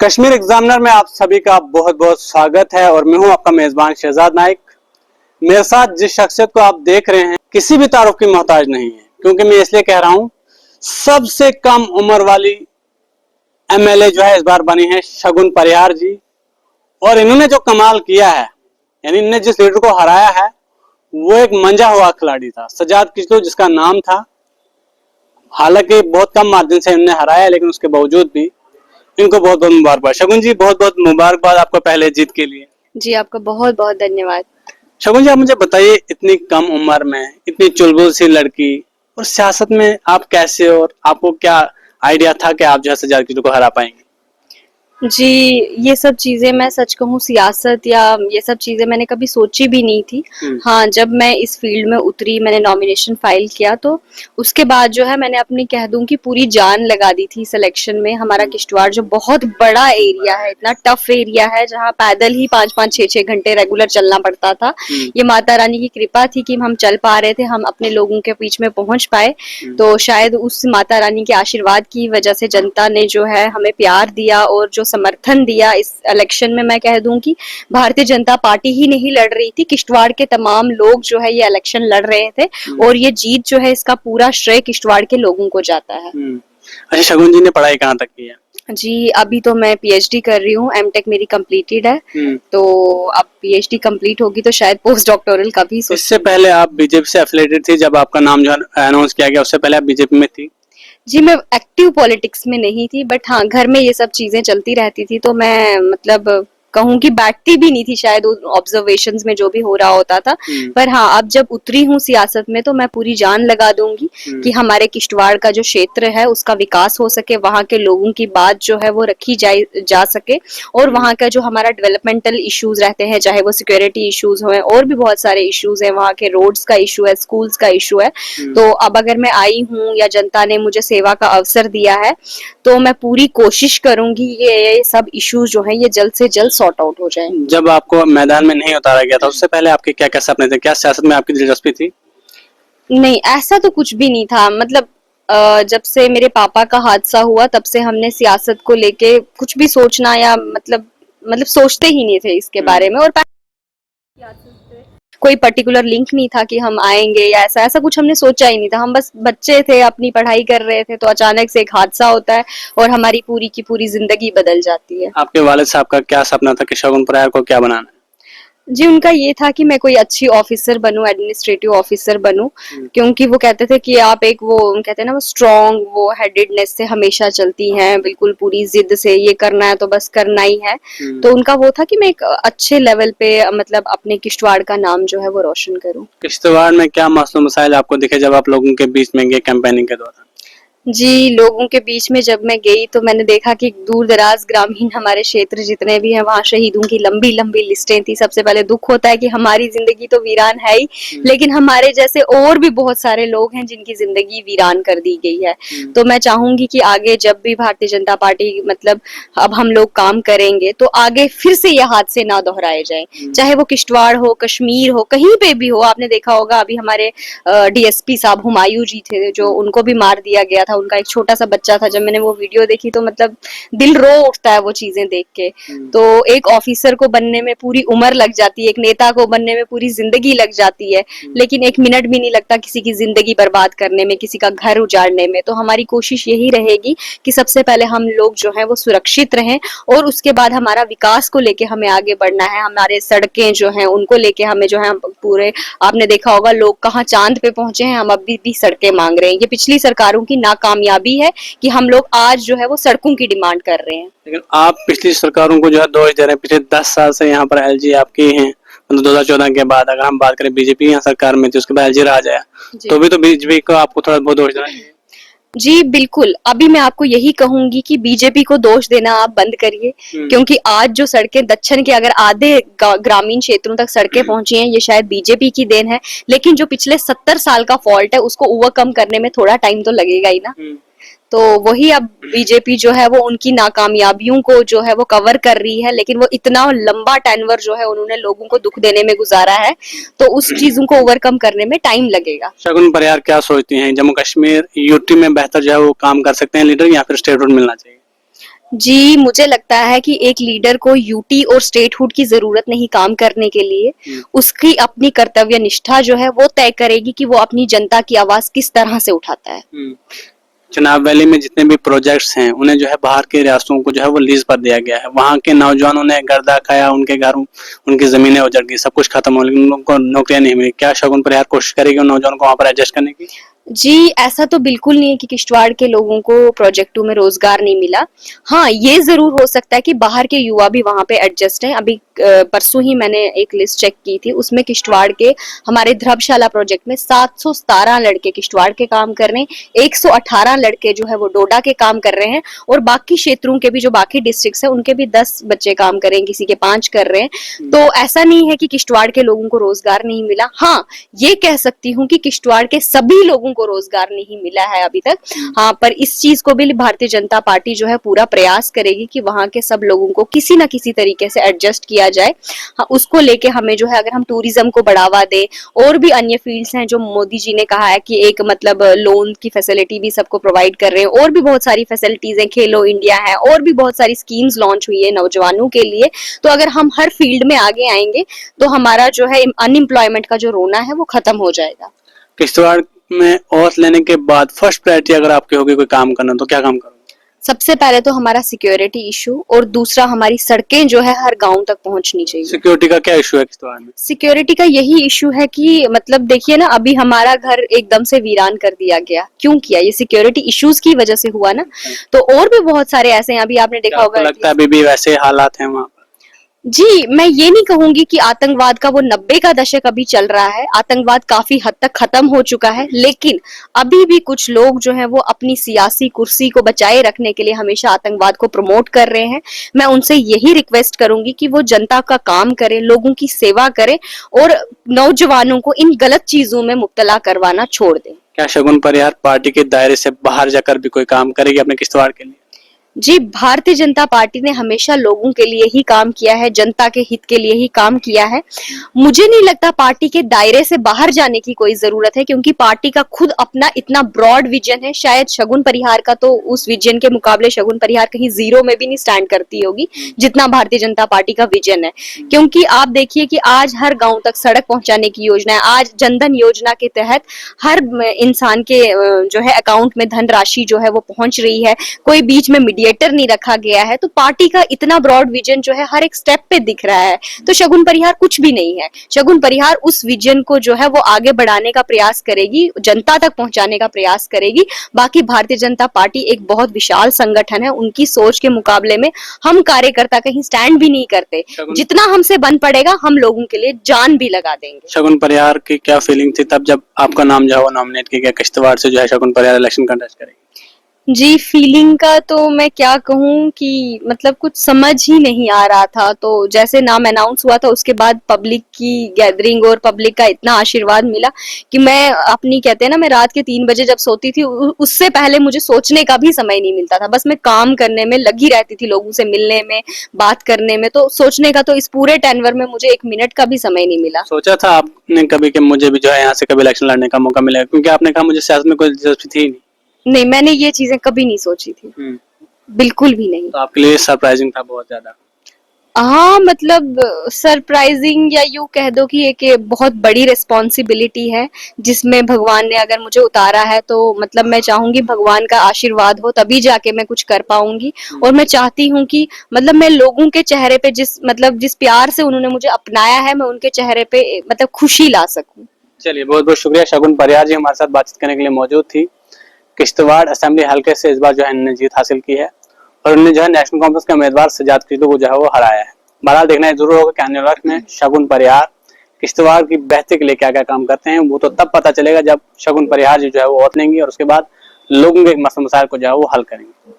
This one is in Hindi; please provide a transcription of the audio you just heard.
कश्मीर एग्जामिनर में आप सभी का बहुत बहुत स्वागत है और मैं हूं आपका मेजबान शहजाद नाइक। मेरे साथ जिस शख्सियत को आप देख रहे हैं किसी भी तारुफ की मोहताज नहीं है, क्योंकि मैं इसलिए कह रहा हूं सबसे कम उम्र वाली एमएलए जो है इस बार बनी है शगुन परिहार जी। और इन्होंने जो कमाल किया है, यानी इन्होंने जिस लीडर को हराया है वो एक मंजा हुआ खिलाड़ी था, सजाद किचलू जिसका नाम था। हालांकि बहुत कम मार्जिन से इन्होंने हराया, लेकिन उसके बावजूद भी इनको बहुत बहुत मुबारकबाद। शगुन जी बहुत बहुत मुबारकबाद आपको पहले जीत के लिए। जी आपका बहुत बहुत धन्यवाद। शगुन जी आप मुझे बताइए, इतनी कम उम्र में इतनी चुलबुल सी लड़की और सियासत में आप कैसे, और आपको क्या आइडिया था कि आप जो है सजाद किचलू को हरा पाएंगे? जी ये सब चीजें, मैं सच कहूँ, सियासत या ये सब चीजें मैंने कभी सोची भी नहीं थी। हाँ, जब मैं इस फील्ड में उतरी, मैंने नॉमिनेशन फाइल किया तो उसके बाद जो है मैंने अपनी कह दूं कि पूरी जान लगा दी थी सिलेक्शन में। हमारा किश्तवाड़ जो बहुत बड़ा एरिया है, इतना टफ एरिया है जहाँ पैदल ही 5-5, 6-6 घंटे रेगुलर चलना पड़ता था। ये माता रानी की कृपा थी कि हम चल पा रहे थे, हम अपने लोगों के बीच में पहुंच पाए। तो शायद उस माता रानी के आशीर्वाद की वजह से जनता ने जो है हमें प्यार दिया और जो समर्थन दिया इस इलेक्शन में। मैं कह दूं कि भारतीय जनता पार्टी ही नहीं लड़ रही थी, किश्तवाड़ के तमाम लोग जो है ये इलेक्शन लड़ रहे थे और ये जीत जो है इसका पूरा श्रेय किश्तवाड़ के लोगों को जाता है। अच्छा, शगुन जी ने पढ़ाई कहाँ तक की है? जी अभी तो मैं पीएचडी कर रही हूँ, एमटेक मेरी कंप्लीटेड है। तो अब पीएचडी कंप्लीट होगी तो शायद पोस्ट डॉक्टोरल का भी। इससे पहले आप बीजेपी से एफिलिएटेड थी, जब आपका नाम जो अनाउंस किया गया उससे पहले आप बीजेपी में थी? जी मैं एक्टिव पॉलिटिक्स में नहीं थी, बट हाँ घर में ये सब चीजें चलती रहती थी तो मैं मतलब कहूँ कि बैठती भी नहीं थी शायद ऑब्जर्वेशंस में जो भी हो रहा होता था। पर हाँ अब जब उतरी हूँ सियासत में तो मैं पूरी जान लगा दूंगी कि हमारे किश्तवाड़ का जो क्षेत्र है उसका विकास हो सके, वहाँ के लोगों की बात जो है वो रखी जा सके और वहाँ का जो हमारा डेवलपमेंटल इश्यूज रहते हैं, चाहे वो सिक्योरिटी इश्यूज हो और भी बहुत सारे इश्यूज हैं, वहाँ के रोड्स का इशू है, स्कूल्स का इशू है। तो अब अगर मैं आई हूँ या जनता ने मुझे सेवा का अवसर दिया है तो मैं पूरी कोशिश करूंगी ये सब इश्यूज जो है ये जल्द से जल्द सॉर्ट आउट हो जाए। जब आपको मैदान में नहीं उतारा गया था उससे पहले आपके क्या क्या सपने थे? क्या सियासत में आपकी दिलचस्पी थी? नहीं ऐसा तो कुछ भी नहीं था। मतलब जब से मेरे पापा का हादसा हुआ तब से हमने सियासत को लेके कुछ भी सोचना या मतलब सोचते ही नहीं थे इसके बारे में। और कोई पर्टिकुलर लिंक नहीं था कि हम आएंगे या ऐसा ऐसा कुछ हमने सोचा ही नहीं था। हम बस बच्चे थे, अपनी पढ़ाई कर रहे थे, तो अचानक से एक हादसा होता है और हमारी पूरी की पूरी जिंदगी बदल जाती है। आपके वालिद साहब का क्या सपना था कि शगुन परिहार को क्या बनाना है? जी उनका ये था कि मैं कोई अच्छी ऑफिसर बनूं, एडमिनिस्ट्रेटिव ऑफिसर बनूं, क्योंकि वो कहते थे कि आप एक वो कहते हैं ना वो स्ट्रॉन्ग वो हेडेडनेस से हमेशा चलती हैं, बिल्कुल पूरी जिद से ये करना है तो बस करना ही है। तो उनका वो था कि मैं एक अच्छे लेवल पे मतलब अपने किश्तवाड़ का नाम जो है वो रोशन करूं। किश्तवाड़ में क्या मसले मसाइल आपको दिखे जब आप लोगों के बीच में गए कैंपेनिंग के दौरान? जी लोगों के बीच में जब मैं गई तो मैंने देखा कि दूर दराज ग्रामीण हमारे क्षेत्र जितने भी हैं वहाँ शहीदों की लंबी लंबी लिस्टें थी। सबसे पहले दुख होता है कि हमारी जिंदगी तो वीरान है ही, लेकिन हमारे जैसे और भी बहुत सारे लोग हैं जिनकी जिंदगी वीरान कर दी गई है। तो मैं चाहूंगी कि आगे जब भी भारतीय जनता पार्टी मतलब अब हम लोग काम करेंगे तो आगे फिर से ये हादसे ना दोहराए जाए, चाहे वो किश्तवाड़ हो, कश्मीर हो, कहीं पे भी हो। आपने देखा होगा अभी हमारे डीएसपी साहब हुमायूं जी थे जो उनको भी मार दिया गया था, उनका एक छोटा सा बच्चा था। जब मैंने वो वीडियो देखी तो मतलब दिल रो उठता है वो चीजें देख के। तो एक ऑफिसर को बनने में पूरी उम्र लग जाती है, एक नेता को बनने में पूरी जिंदगी लग जाती है, लेकिन एक मिनट भी नहीं लगता किसी की जिंदगी बर्बाद करने में, किसी का घर उजाड़ने में। तो हमारी कोशिश यही रहेगी कि सबसे पहले हम लोग जो है वो सुरक्षित रहें और उसके बाद हमारा विकास को लेके हमें आगे बढ़ना है। हमारे सड़कें जो हैं उनको लेके हमें जो है पूरे, आपने देखा होगा लोग कहाँ चांद पे पहुंचे हैं, हम अभी भी सड़कें मांग रहे हैं। ये पिछली सरकारों की नाकामयाबी है कि हम लोग आज जो है वो सड़कों की डिमांड कर रहे हैं। लेकिन आप पिछली सरकारों को जो है दोष दे रहे हैं। पिछले 10 साल से यहाँ पर एलजी आपकी हैं, मतलब 2014 के बाद अगर हम बात करें बीजेपी यहाँ सरकार में थी, उसके बाद एलजी राज आया, तो भी तो बीजेपी को आपको थोड़ा बहुत दोष देना चाहिए। जी बिल्कुल, अभी मैं आपको यही कहूंगी कि बीजेपी को दोष देना आप बंद करिए, क्योंकि आज जो सड़कें दक्षिण के अगर आधे ग्रामीण क्षेत्रों तक सड़कें पहुंची हैं ये शायद बीजेपी की देन है, लेकिन जो पिछले 70 साल का फॉल्ट है उसको ओवरकम करने में थोड़ा टाइम तो लगेगा ही ना। तो वही अब बीजेपी जो है वो उनकी नाकामयाबियों को जो है वो कवर कर रही है, लेकिन वो इतना लंबा टेन्योर जो है उन्होंने लोगों को दुख देने में गुजारा है तो उस चीजों को ओवरकम करने में टाइम लगेगा। शगुन परिहार क्या सोचती हैं, जम्मू कश्मीर यूटी में बेहतर जो है वो काम कर सकते हैं लीडर या फिर स्टेट रूल मिलना चाहिए? जी, मुझे लगता है कि एक लीडर को यूटी और स्टेटहुड की जरूरत नहीं काम करने के लिए। उसकी अपनी कर्तव्य निष्ठा जो है वो तय करेगी कि वो अपनी जनता की आवाज किस तरह से उठाता है। चुनाव वैली में जितने भी प्रोजेक्ट्स हैं उन्हें जो है बाहर के रियासतों को जो है वो लीज पर दिया गया है। वहाँ के नौजवानों ने गर्दा खाया, उनके घरों उनकी जमीनें उजड़ गई, सब कुछ खत्म हो गया, उन लोगों को नौकरियां नहीं मिली। क्या शगुन परिहार कोशिश करेगी उन नौजवानों को वहाँ पर एडजस्ट करने की? जी, ऐसा तो बिल्कुल नहीं है कि किश्तवाड़ के लोगों को प्रोजेक्टों में रोजगार नहीं मिला। हाँ, ये जरूर हो सकता है कि बाहर के युवा भी वहां पे एडजस्ट हैं। अभी परसों ही मैंने एक लिस्ट चेक की थी, उसमें किश्तवाड़ के हमारे ध्रबशाला प्रोजेक्ट में 717 लड़के किश्तवाड़ के काम कर रहे हैं, 118 लड़के जो है वो डोडा के काम कर रहे हैं, और बाकी क्षेत्रों के भी जो बाकी डिस्ट्रिक्ट्स हैं उनके भी 10 बच्चे काम कर रहे हैं, किसी के 5 कर रहे हैं। तो ऐसा नहीं है कि किश्तवाड़ के लोगों को रोजगार नहीं मिला। हाँ, ये कह सकती हूँ कि किश्तवाड़ के सभी लोगों को रोजगार नहीं मिला है अभी तक। हाँ, पर इस चीज को भी भारतीय जनता पार्टी जो है पूरा प्रयास करेगी कि वहां के सब लोगों को किसी ना किसी तरीके से एडजस्ट किया जाए। हाँ, उसको लेके हमें जो है, अगर हम टूरिज्म को बढ़ावा दें, और भी अन्य फील्ड्स हैं जो मोदी जी ने कहा है कि एक मतलब लोन की फैसिलिटी भी सबको प्रोवाइड कर रहे हैं, और भी बहुत सारी फैसिलिटीज हैं, खेलो इंडिया है, और भी बहुत सारी स्कीम्स लॉन्च हुई है नौजवानों के लिए। तो अगर हम हर फील्ड में आगे आएंगे तो हमारा जो है अनएम्प्लॉयमेंट का जो रोना है वो खत्म हो जाएगा। किश्तवाड़ में ओथ लेने के बाद फर्स्ट प्रायोरिटी अगर आपकी होगी कोई काम करना, तो क्या काम करोगे? सबसे पहले तो हमारा सिक्योरिटी इशू, और दूसरा हमारी सड़कें जो है हर गांव तक पहुंचनी चाहिए। सिक्योरिटी का क्या इशू है किश्तवाड़ में? सिक्योरिटी का यही इशू है कि मतलब देखिए ना, अभी हमारा घर एकदम से वीरान कर दिया गया, क्यों किया? ये सिक्योरिटी इश्यूज की वजह से हुआ ना। तो और भी बहुत सारे ऐसे हैं, अभी आपने देखा होगा। लगता है अभी भी वैसे हालात हैं वहाँ? जी, मैं ये नहीं कहूंगी कि आतंकवाद का वो 90 का दशक अभी चल रहा है। आतंकवाद काफी हद तक खत्म हो चुका है, लेकिन अभी भी कुछ लोग जो हैं वो अपनी सियासी कुर्सी को बचाए रखने के लिए हमेशा आतंकवाद को प्रमोट कर रहे हैं। मैं उनसे यही रिक्वेस्ट करूंगी कि वो जनता का काम करें, लोगों की सेवा करें, और नौजवानों को इन गलत चीजों में मुब्तला करवाना छोड़ दें। क्या शगुन परिहार पार्टी के दायरे से बाहर जाकर भी कोई काम करेगी अपने किश्तवाड़ के लिए? जी, भारतीय जनता पार्टी ने हमेशा लोगों के लिए ही काम किया है, जनता के हित के लिए ही काम किया है। मुझे नहीं लगता पार्टी के दायरे से बाहर जाने की कोई जरूरत है, क्योंकि पार्टी का खुद अपना इतना ब्रॉड विजन है। शायद शगुन परिहार का तो उस विजन के मुकाबले शगुन परिहार कहीं जीरो में भी नहीं स्टैंड करती होगी जितना भारतीय जनता पार्टी का विजन है। क्योंकि आप देखिए कि आज हर गांव तक सड़क पहुंचाने की योजना है। आज जनधन योजना के तहत हर इंसान के जो है अकाउंट में धनराशि जो है वो पहुंच रही है। कोई बीच में मीडिएटर नहीं रखा गया है। तो पार्टी का इतना ब्रॉड विजन जो है हर एक स्टेप पे दिख रहा है। तो शगुन परिहार कुछ भी नहीं है। शगुन परिहार उस विजन को जो है वो आगे बढ़ाने का प्रयास करेगी, जनता तक पहुंचाने का प्रयास करेगी। बाकी भारतीय जनता पार्टी एक बहुत विशाल संगठन है, उनकी सोच के मुकाबले में हम कार्यकर्ता कहीं स्टैंड भी नहीं करते। जितना हमसे बन पड़ेगा हम लोगों के लिए जान भी लगा देंगे। शगुन परिहार की क्या फीलिंग थी तब जब आपका नाम जो है वो नॉमिनेट किया गया किश्तवाड़ से जो है शगुन परिहार इलेक्शन कंटेस्ट करेगी? जी, फीलिंग का तो मैं क्या कहूँ कि मतलब कुछ समझ ही नहीं आ रहा था। तो जैसे नाम अनाउंस हुआ था उसके बाद पब्लिक की गैदरिंग और पब्लिक का इतना आशीर्वाद मिला कि मैं अपनी, कहते हैं ना, मैं रात के 3 बजे जब सोती थी उससे पहले मुझे सोचने का भी समय नहीं मिलता था। बस मैं काम करने में लगी रहती थी, लोगों से मिलने में, बात करने में। तो सोचने का तो इस पूरे टेनवर में मुझे 1 मिनट का भी समय नहीं मिला। सोचा था आपने कभी कि मुझे भी जो है यहाँ से कभी इलेक्शन लड़ने का मौका मिलेगा? क्योंकि आपने कहा मुझे सियासत में कोई दिलचस्पी थी नहीं, मैंने ये चीजें कभी नहीं सोची थी, बिल्कुल भी नहीं। तो आपके लिए सरप्राइजिंग था बहुत ज्यादा? हाँ, मतलब सरप्राइजिंग, या यूं कह दो कि एक बहुत बड़ी रिस्पॉन्सिबिलिटी है जिसमें भगवान ने अगर मुझे उतारा है। तो मतलब मैं चाहूंगी भगवान का आशीर्वाद हो तभी जाके मैं कुछ कर पाऊंगी। और मैं चाहती हूँ कि मतलब मैं लोगों के चेहरे पे जिस प्यार से उन्होंने मुझे अपनाया है, मैं उनके चेहरे पे मतलब खुशी ला सकूं। चलिए, बहुत बहुत शुक्रिया। शगुन परिहार जी हमारे साथ बातचीत करने के लिए मौजूद थी। किश्तवाड़ असेंबली हल्के से इस बार जो है इन्होंने जीत हासिल की है और उन्होंने जो है नेशनल कॉन्फ्रेंस के उम्मीदवार सजाद कीटू को जो है वो हराया है। बहरहाल देखना जरूर होगा कि आने वाले वक्त में शगुन परिहार किश्तवाड़ की बेहतरी के लिए क्या क्या काम करते हैं। वो तो तब पता चलेगा जब शगुन परिहार जी जो है वो ओथ लेंगी और उसके बाद लोगों के मसले मसाइल को जो है वो हल करेंगे।